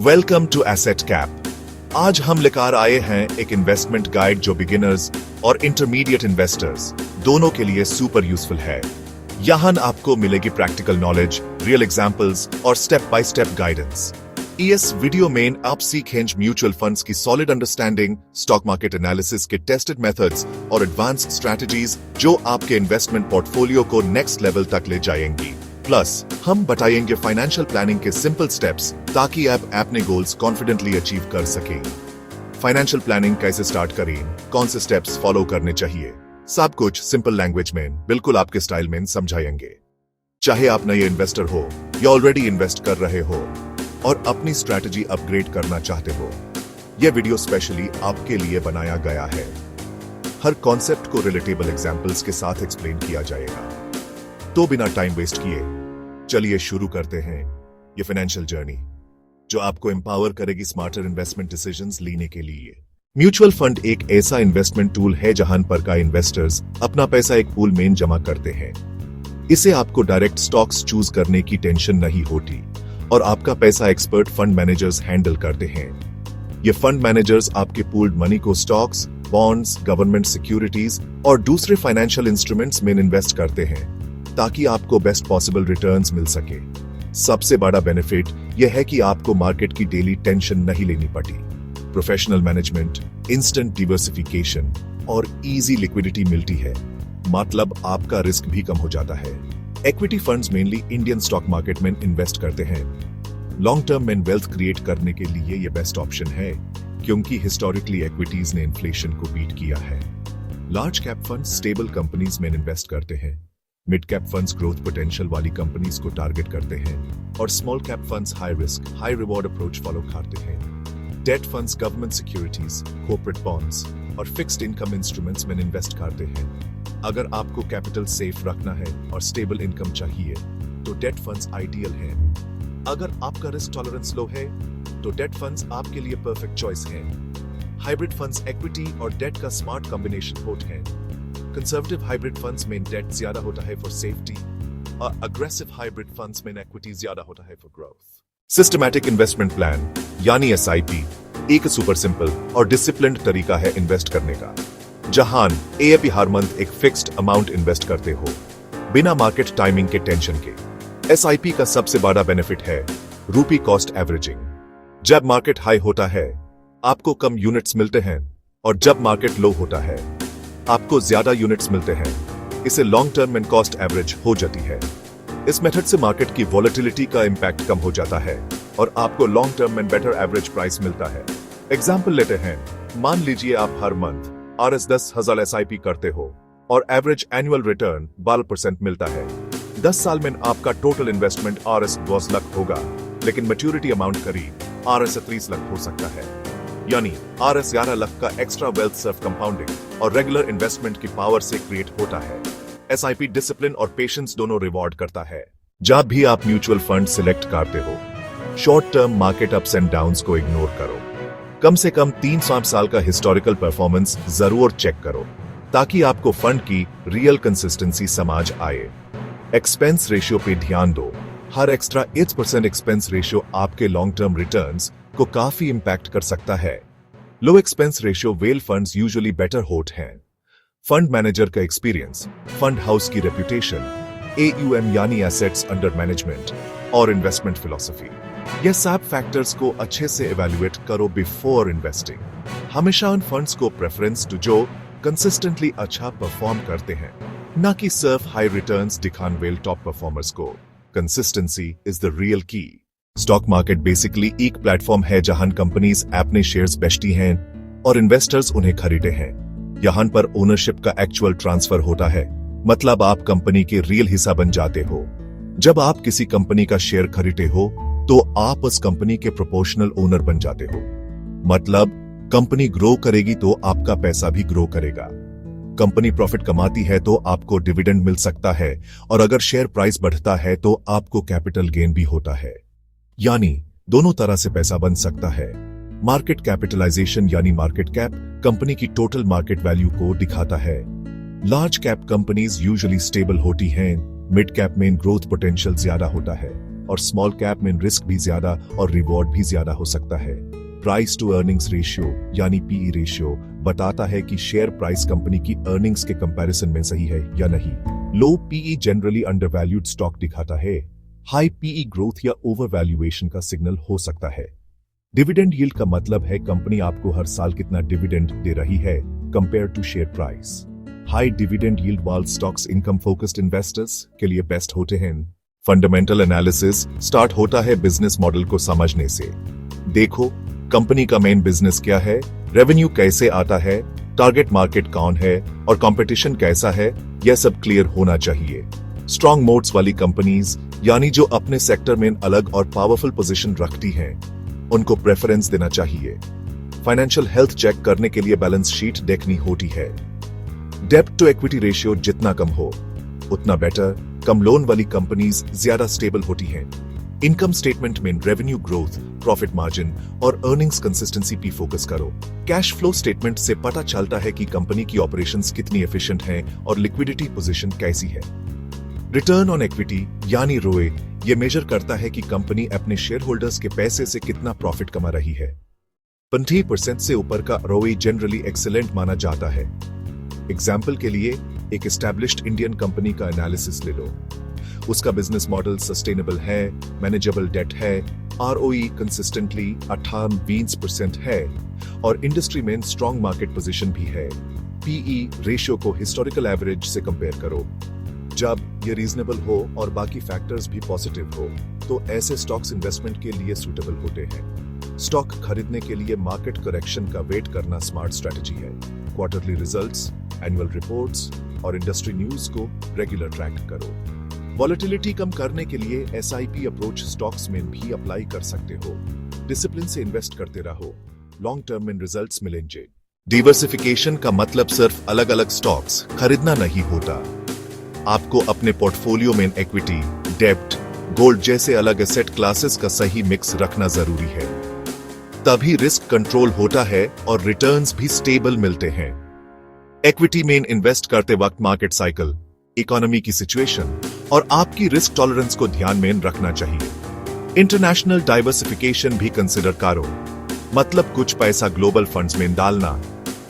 Welcome to asset cap. आज हम लेकर आए हैं एक इन्वेस्टमेंट गाइड जो बिगिनर्स और इंटरमीडिएट इन्वेस्टर्स दोनों के लिए सुपर यूजफुल है। यहाँ आपको मिलेगी प्रैक्टिकल नॉलेज, रियल एग्जांपल्स और स्टेप बाय स्टेप गाइडेंस। इस वीडियो में आप सीखेंगे म्यूचुअल फंड्स की solid understanding, stock market analysis के टेस्टेड मेथड्स और एडवांस्ड स्ट्रैटेजीज जो आपके इन्वेस्टमेंट पोर्टफोलियो को नेक्स्ट लेवल तक ले जाएंगी। प्लस हम बताएंगे फाइनेंशियल प्लानिंग के सिंपल स्टेप्स ताकि आप अपने गोल्स कॉन्फिडेंटली अचीव कर सकें। फाइनेंशियल प्लानिंग कैसे स्टार्ट करें, कौन से स्टेप्स फॉलो करने चाहिए, सब कुछ सिंपल लैंग्वेज में बिल्कुल आपके स्टाइल में समझाएंगे। चाहे आप नए इन्वेस्टर हो या ऑलरेडी इन्वेस्ट कर रहे हो और अपनी स्ट्रैटेजी अपग्रेड करना चाहते हो, यह वीडियो स्पेशली आपके लिए बनाया गया है। हर कॉन्सेप्ट को रिलेटेबल एग्जांपल्स के साथ एक्सप्लेन किया जाएगा। तो बिना टाइम वेस्ट किए चलिए शुरू करते हैं ये फाइनेंशियल जर्नी जो आपको एम्पावर करेगी स्मार्टर इन्वेस्टमेंट डिसीजंस लेने के लिए। म्यूचुअल फंड एक ऐसा इन्वेस्टमेंट टूल है जहां पर का इन्वेस्टर्स अपना पैसा एक पूल में जमा करते हैं। इसे आपको डायरेक्ट स्टॉक्स चूज करने की टेंशन नहीं होती और आपका पैसा एक्सपर्ट फंड मैनेजर्स हैंडल करते हैं। ये फंड मैनेजर्स आपके पूल्ड मनी को स्टॉक्स, बॉन्ड्स, गवर्नमेंट सिक्योरिटीज और दूसरे फाइनेंशियल इंस्ट्रूमेंट्स में इन्वेस्ट करते हैं ताकि आपको बेस्ट पॉसिबल रिटर्न्स मिल सके। सबसे बड़ा बेनिफिट यह है कि आपको मार्केट की डेली टेंशन नहीं लेनी पड़ी। प्रोफेशनल मैनेजमेंट, इंस्टेंट डिवर्सिफिकेशन और इजी लिक्विडिटी मिलती है, मतलब आपका रिस्क भी कम हो जाता है। Equity funds mainly Indian stock market में इन्वेस्ट करते हैं। लॉन्ग टर्म में वेल्थ क्रिएट करने के लिए यह बेस्ट ऑप्शन है क्योंकि हिस्टोरिकली इक्विटीज ने इन्फ्लेशन को बीट किया है। Large cap funds stable companies में इन्वेस्ट करते हैं। Mid cap funds growth potential वाली कंपनीज को टारगेट करते हैं और small cap funds high risk high reward approach follow करते हैं। Date funds government securities, corporate bonds और फिक्स्ड इनकम इंस्ट्रूमेंट्स में इन्वेस्ट करते हैं। अगर आपको कैपिटल सेफ रखना है और स्टेबल इनकम चाहिए तो डेट फंड्स आइडियल है। अगर आपका रिस्क टॉलरेंस लो है तो डेट फंड्स आपके लिए परफेक्ट चॉइस है। हाइब्रिड फंड्स इक्विटी और डेट का स्मार्ट कॉम्बिनेशन होते हैं। कंजर्वेटिव हाइब्रिड फंड्स में डेट ज्यादा होता है फॉर सेफ्टी और अग्रेसिव हाइब्रिड फंड्स में इक्विटी ज्यादा होता है for growth. Systematic investment plan यानी एसआईपी एक सुपर सिंपल और डिसिप्लिन्ड तरीका है इन्वेस्ट करने का, जहां आप हर मंथ एक फिक्स्ड अमाउंट इन्वेस्ट करते हो बिना मार्केट टाइमिंग के टेंशन के। एसआईपी का सबसे बड़ा बेनिफिट है रूपी कॉस्ट एवरेजिंग। जब मार्केट हाई होता है आपको कम यूनिट्स मिलते हैं और जब मार्केट लो होता है आपको ज्यादा यूनिट्स मिलते हैं। इसे लॉन्ग टर्म में कॉस्ट एवरेज हो जाती है। इस मेथड से मार्केट की वॉलेटिलिटी का इंपैक्ट कम हो जाता है और आपको लॉन्ग टर्म में बेटर एवरेज प्राइस मिलता है। एग्जाम्पल लेते हैं, मान लीजिए आप हर मंथ RS 10,000 SIP करते हो और एवरेज एनुअल रिटर्न 12% मिलता है। 10 साल में आपका टोटल इन्वेस्टमेंट RS 10 लाख होगा, लेकिन मैच्योरिटी अमाउंट करीब RS 30 लाख हो सकता है। यानी RS 11 लाख का एक्स्ट्रा वेल्थ सर्फ कंपाउंडिंग और रेगुलर इन्वेस्टमेंट की पावर से क्रिएट होता है। SIP डिसिप्लिन और पेशेंस दोनों रिवॉर्ड करता है। जब भी आप म्यूचुअल फंड सिलेक्ट करते हो, short term market ups and downs को इग्नोर करो। कम से कम 3 साल का हिस्टोरिकल परफॉर्मेंस जरूर चेक करो ताकि आपको फंड की रियल कंसिस्टेंसी समझ आए। एक्सपेंस रेशियो पे ध्यान दो। हर एक्स्ट्रा 8% एक्सपेंस रेशियो आपके लॉन्ग टर्म रिटर्न्स को काफी इंपैक्ट कर सकता है। Low expense ratio well funds usually better होते हैं। फंड मैनेजर का एक्सपीरियंस, फंड हाउस की रेपुटेशन, AUM यानी एसेट्स अंडर मैनेजमेंट और इन्वेस्टमेंट फिलॉसफी, ये सब फैक्टर्स को अच्छे से इवैल्यूएट करो बिफोर इन्वेस्टिंग। हमेशा उन फंड्स को प्रेफरेंस दो जो कंसिस्टेंटली अच्छा परफॉर्म करते हैं, न कि सिर्फ हाई रिटर्न्स दिखाने वाले टॉप परफॉर्मर्स को। कंसिस्टेंसी इज द रियल की। स्टॉक मार्केट बेसिकली एक प्लेटफॉर्म है जहां कंपनीज अपने शेयर्स बेचती हैं और इन्वेस्टर्स उन्हें खरीदते हैं। यहां पर ओनरशिप का एक्चुअल ट्रांसफर होता है, मतलब आप कंपनी के रियल हिस्सा बन जाते हो। जब आप किसी कंपनी का शेयर खरीदते हो तो आप उस कंपनी के प्रोपोर्शनल ओनर बन जाते हो, मतलब कंपनी ग्रो करेगी तो आपका पैसा भी ग्रो करेगा। कंपनी प्रॉफिट कमाती है तो आपको डिविडेंड मिल सकता है और अगर शेयर प्राइस बढ़ता है तो आपको कैपिटल गेन भी होता है। यानी दोनों तरह से पैसा बन सकता है। मार्केट कैपिटलाइजेशन यानी मार्केट कैप कंपनी की टोटल मार्केट वैल्यू को दिखाता है। Large cap companies usually stable होती हैं, मिड कैप में ग्रोथ पोटेंशियल ज्यादा होता है और स्मॉल कैप में रिस्क भी ज्यादा और रिवॉर्ड भी ज्यादा हो सकता है। प्राइस टू अर्निंग्स रेशियो यानी पीई रेशियो बताता है कि शेयर प्राइस कंपनी की अर्निंग्स के कंपैरिजन में सही है या नहीं। लो पीई जनरली अंडरवैल्यूड स्टॉक दिखाता है। हाई पीई ग्रोथ या ओवर वैल्यूएशन का सिग्नल हो सकता है। डिविडेंड यील्ड का मतलब है कंपनी आपको हर साल कितना डिविडेंड दे रही है compare to share price. High dividend yield वाले स्टॉक्स इनकम फोकस्ड इन्वेस्टर्स के लिए बेस्ट होते हैं। फंडामेंटल एनालिसिस स्टार्ट होता है बिजनेस मॉडल को समझने से। देखो कंपनी का मेन बिजनेस क्या है, रेवेन्यू कैसे आता है, टारगेट मार्केट कौन है और कंपटीशन कैसा है, यह सब क्लियर होना चाहिए। स्ट्रॉन्ग मोड्स वाली कंपनीज यानी जो अपने सेक्टर में अलग और पावरफुल पोजीशन रखती हैं, उनको प्रेफरेंस देना चाहिए। फाइनेंशियल हेल्थ चेक करने के लिए बैलेंस शीट देखनी होती है। डेब्ट टू इक्विटी रेशियो जितना कम हो उतना बेटर। कम लोन वाली कंपनीज ज्यादा स्टेबल होती हैं। इनकम स्टेटमेंट में रेवेन्यू ग्रोथ, प्रॉफिट मार्जिन और अर्निंग्स कंसिस्टेंसी पे फोकस करो। कैश फ्लो स्टेटमेंट से पता चलता है कि कंपनी की ऑपरेशंस कितनी एफिशिएंट हैं और लिक्विडिटी पोजीशन कैसी है। रिटर्न ऑन इक्विटी यानी रोए ये मेजर करता है कि कंपनी अपने शेयर होल्डर्स के पैसे से कितना प्रॉफिट कमा रही है। 20% से ऊपर का रोए जनरली एक्सीलेंट माना जाता है। एग्जाम्पल के लिए एक एस्टैब्लिश्ड इंडियन कंपनी का एनालिसिस ले लो। उसका बिजनेस मॉडल सस्टेनेबल है, मैनेजेबल डेट है, आरओई कंसिस्टेंटली 18-20% है और इंडस्ट्री में स्ट्रॉन्ग मार्केट पोजीशन भी है। पीई रेशियो को हिस्टोरिकल एवरेज से कंपेयर करो। जब ये रीजनेबल हो और बाकी फैक्टर्स भी पॉजिटिव हो तो ऐसे स्टॉक्स इन्वेस्टमेंट के लिए सूटेबल होते हैं। स्टॉक खरीदने के लिए मार्केट करेक्शन का वेट करना स्मार्ट स्ट्रेटजी है। क्वार्टरली रिजल्ट्स, एनुअल रिपोर्ट्स और इंडस्ट्री न्यूज को रेगुलर ट्रैक करो। वॉलेटिलिटी कम करने के लिए एसआईपी अप्रोच स्टॉक्स में भी अप्लाई कर सकते हो। डिसिप्लिन से इन्वेस्ट करते रहो, लॉन्ग टर्म में रिजल्ट्स मिलेंगे। डिवर्सिफिकेशन का मतलब सिर्फ अलग अलग स्टॉक्स खरीदना नहीं होता। आपको अपने पोर्टफोलियो में इक्विटी, डेब्ट, गोल्ड जैसे अलग एसेट क्लासेस का सही मिक्स रखना जरूरी है। तभी रिस्क कंट्रोल होता है और रिटर्न्स भी स्टेबल मिलते हैं। इक्विटी में इन्वेस्ट करते वक्त मार्केट साइकिल, इकोनॉमी की सिचुएशन और आपकी रिस्क टॉलरेंस को ध्यान में रखना चाहिए। इंटरनेशनल डाइवर्सिफिकेशन भी कंसिडर करो, मतलब कुछ पैसा ग्लोबल फंड्स में डालना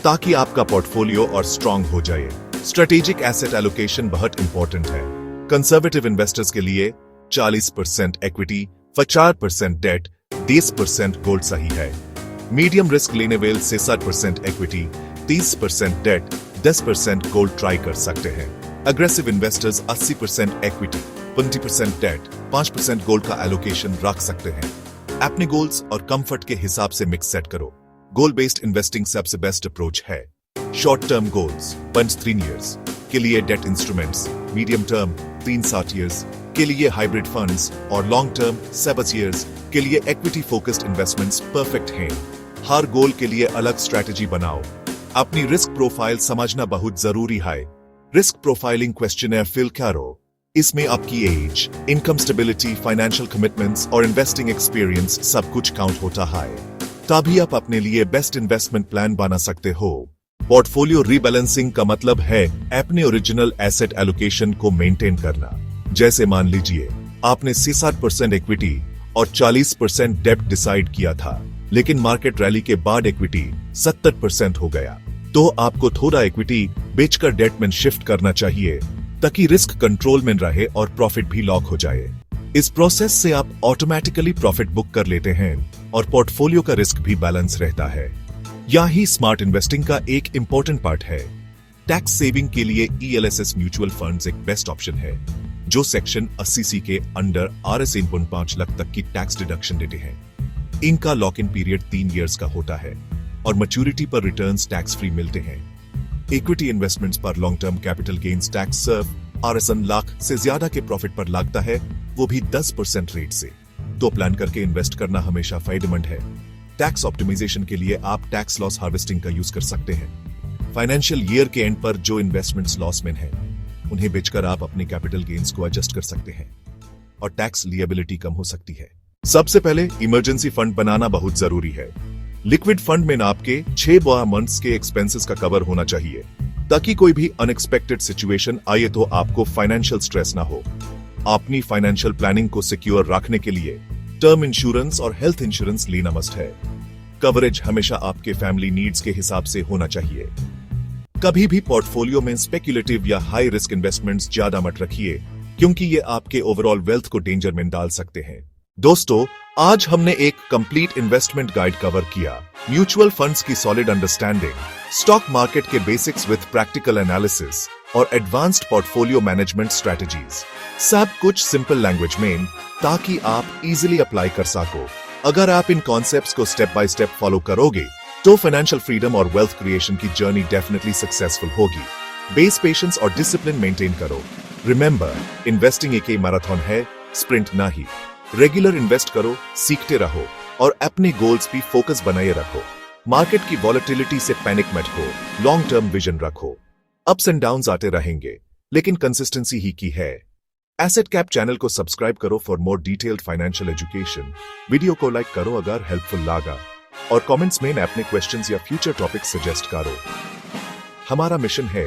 ताकि आपका पोर्टफोलियो और स्ट्रांग हो जाए। स्ट्रेटेजिक एसेट एलोकेशन बहुत इंपॉर्टेंट है। कंजर्वेटिव इन्वेस्टर्स के लिए 40% इक्विटी, 50% डेट, 30% गोल्ड सही है। मीडियम रिस्क लेने वाले से 60% इक्विटी, 30% डेट, 10% गोल्ड ट्राई कर सकते हैं। Aggressive investors 80% equity, 20% debt, 5% gold का एलोकेशन रख सकते हैं। अपने गोल्स और कंफर्ट के हिसाब से मिक्स सेट करो। गोल बेस्ड इन्वेस्टिंग सबसे बेस्ट अप्रोच है। शॉर्ट टर्म गोल्स 1-3 इयर्स के लिए debt instruments, medium term 3-7 years के लिए हाइब्रिड फंड्स और लॉन्ग टर्म 7 इयर्स के लिए इक्विटी फोकस्ड इन्वेस्टमेंट्स परफेक्ट हैं। हर गोल के लिए अलग स्ट्रैटेजी बनाओ। अपनी रिस्क प्रोफाइल समझना बहुत जरूरी है। रिस्क प्रोफाइलिंग क्वेश्चनर फिल करो। इसमें आपकी age, income stability, financial commitments और इन्वेस्टिंग एक्सपीरियंस सब कुछ काउंट होता है। तभी आप अपने लिए बेस्ट इन्वेस्टमेंट प्लान बना सकते हो। पोर्टफोलियो रीबैलेंसिंग का मतलब है अपने ओरिजिनल एसेट एलोकेशन को मेंटेन करना। जैसे मान लीजिए आपने 60% इक्विटी और 40% डेब्ट डिसाइड किया था, लेकिन मार्केट रैली के बाद इक्विटी 70% हो गया, तो आपको थोड़ा इक्विटी बेचकर डेट में शिफ्ट करना चाहिए ताकि रिस्क कंट्रोल में रहे और प्रॉफिट भी लॉक हो जाए। इस प्रोसेस से आप ऑटोमेटिकली प्रॉफिट बुक कर लेते हैं और पोर्टफोलियो का रिस्क भी बैलेंस रहता है। यही स्मार्ट इन्वेस्टिंग का एक इंपॉर्टेंट पार्ट है। टैक्स सेविंग के लिए ELSS म्यूचुअल फंड्स एक बेस्ट ऑप्शन है, जो सेक्शन 80C के अंडर RS 1.5 लाख तक की टैक्स डिडक्शन देते हैं। इनका लॉक इन पीरियड 3 इयर्स का होता है और मैच्योरिटी पर रिटर्न्स टैक्स फ्री मिलते हैं। इक्विटी इन्वेस्टमेंट्स पर long term capital gains tax सिर्फ RS लाख से ज्यादा के प्रॉफिट पर लगता है, वो भी 10% रेट से। तो प्लान करके इन्वेस्ट करना हमेशा फायदेमंद है। टैक्स ऑप्टिमाइजेशन के लिए आप टैक्स लॉस हार्वेस्टिंग का यूज कर सकते हैं। फाइनेंशियल ईयर के एंड पर जो इन्वेस्टमेंट्स लॉस में हैं, उन्हें बेचकर आप अपने कैपिटल गेन्स को एडजस्ट कर सकते हैं और टैक्स लिएबिलिटी कम हो सकती है। सबसे पहले इमरजेंसी फंड बनाना बहुत जरूरी है। लिक्विड फंड में आपके 6 मंथ्स के एक्सपेंसेस का कवर होना चाहिए ताकि कोई भी अनएक्सपेक्टेड सिचुएशन आए तो आपको फाइनेंशियल स्ट्रेस ना हो। अपनी फाइनेंशियल प्लानिंग को सिक्योर रखने के लिए टर्म इंश्योरेंस और हेल्थ इंश्योरेंस लेना मस्ट है। कवरेज हमेशा आपके फैमिली नीड्स के हिसाब से होना चाहिए। कभी भी पोर्टफोलियो में स्पेक्युलेटिव या हाई रिस्क इन्वेस्टमेंट्स ज्यादा मत रखिए, क्योंकि ये आपके ओवरऑल वेल्थ को डेंजर में डाल सकते हैं। दोस्तों, आज हमने एक कंप्लीट इन्वेस्टमेंट गाइड कवर किया। म्यूचुअल फंड्स की सॉलिड अंडरस्टैंडिंग, स्टॉक मार्केट के बेसिक्स विद प्रैक्टिकल एनालिसिस और एडवांस्ड पोर्टफोलियो मैनेजमेंट स्ट्रेटजीज, सब कुछ सिंपल लैंग्वेज में, ताकि आप इजीली अप्लाई कर सको। अगर आप इन कॉन्सेप्ट्स को स्टेप बाय स्टेप फॉलो करोगे तो फाइनेंशियल फ्रीडम और वेल्थ क्रिएशन की जर्नी डेफिनेटली सक्सेसफुल होगी। बेस पेशेंस और डिसिप्लिन मेंटेन करो। रिमेंबर, इन्वेस्टिंग एक मैराथन है, स्प्रिंट नहीं। रेगुलर इन्वेस्ट करो, सीखते रहो और अपने गोल्स भी फोकस बनाए रखो। मार्केट की वॉलेटिलिटी से पैनिक मत हो, लॉन्ग टर्म विजन रखो। अप्स एंड डाउन्स आते रहेंगे, लेकिन कंसिस्टेंसी ही की है। एसेट कैप चैनल को सब्सक्राइब करो for more detailed financial education. Video को लाइक करो अगर हेल्पफुल लगा और कमेंट्स में अपने क्वेश्चंस या फ्यूचर टॉपिक सजेस्ट करो। हमारा मिशन है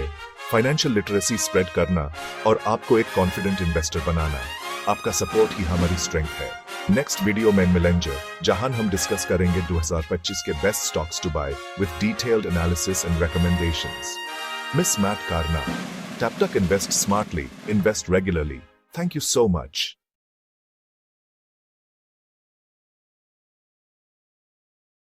फाइनेंशियल लिटरेसी स्प्रेड करना और आपको एक कॉन्फिडेंट इन्वेस्टर बनाना। आपका सपोर्ट ही हमारी स्ट्रेंथ है। नेक्स्ट वीडियो में मिलेंगे, जहां हम डिस्कस करेंगे 2025 के best stocks to buy with detailed analysis and recommendations. Miss मैट करना। तब तक invest smartly, invest regularly. Thank you so much.